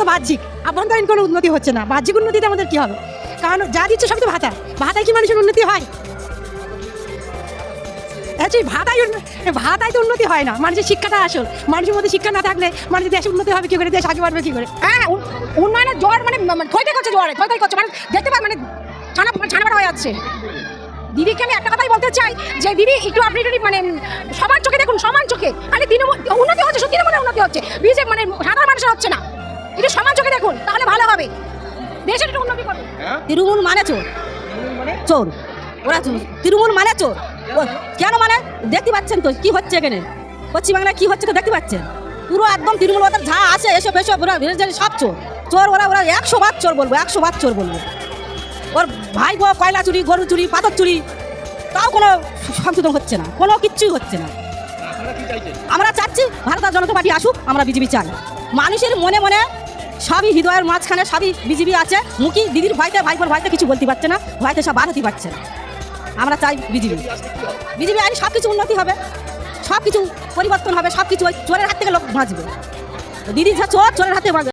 তো বাহ্যিক, আভ্যন্তরীণ কোনো উন্নতি হচ্ছে না। বাহ্যিক উন্নতিতে আমাদের কি হবে? কারণ যা দিচ্ছে সবই তো ভাতা। ভাতায় কি মানুষের উন্নতি হয়? অ্যাকচুয়ালি ভাতায় তো উন্নতি হয় না। মানুষের শিক্ষাটা আসল। মানুষের মধ্যে শিক্ষা না থাকলে মানুষের দেশ উন্নতি হবে কি করে, দেশ আগে বাড়বে কি করে? হ্যাঁ, উন্নয়নের জ্বর মানে থইতে করছে, জ্বরে থইতে করছে, মানে দেখতে পাই মানে ছানা হয়ে যাচ্ছে। দিদিকে আমি একটা কথাই বলতে চাই যে দিদি একটু আপনি যদি মানে সমান চোখে দেখুন, সমান চোখে খালি তৃণমূল উন্নতি হচ্ছে, সত্যি মনে উন্নতি হচ্ছে, বিজেপি মানে সাধারণ মানুষের হচ্ছে না। একটু সমান চোখে দেখুন, তাহলে ভালো হবে, দেশের একটু উন্নতি করবে। তৃণমূল মানে চোর, চোর ওরা তৃণমূল মানে চোর। কেন মানে দেখতে পাচ্ছেন তো কি হচ্ছে এখানে, পশ্চিমবাংলায় কি হচ্ছে তো দেখতে পাচ্ছেন। পুরো একদম তৃণমূল ওদের যা আছে এসব এসব ওরা সব চোর। চোর ওরা 100 বার চোর বলবো, 100 বার চোর বলবো। ওর ভাই বউ কয়লা চুরি, গরু চুরি, পাথর চুরি, তাও কোনো সংশোধন হচ্ছে না, কোনো কিচ্ছুই হচ্ছে না। আমরা চাচ্ছি ভারতীয় জনতা পার্টি আসুক, আমরা বিজেপি চাই। মানুষের মনে মনে সবই হৃদয়ের মাঝখানে সবই বিজেপি আছে। মুখী দিদির ভয়তে, ভাইপোর ভয়তে কিছু বলতে পারছে না, ভয়তে সব বার হতে পারছে না। আমরা চাই বিজেপি আইন সব কিছু উন্নতি হবে, সব কিছু পরিবর্তন হবে, সব কিছু ওই চোরের হাত থেকে লোক বাঁচবে। দিদি যা চোর, চোরের হাতে বাঁচবে।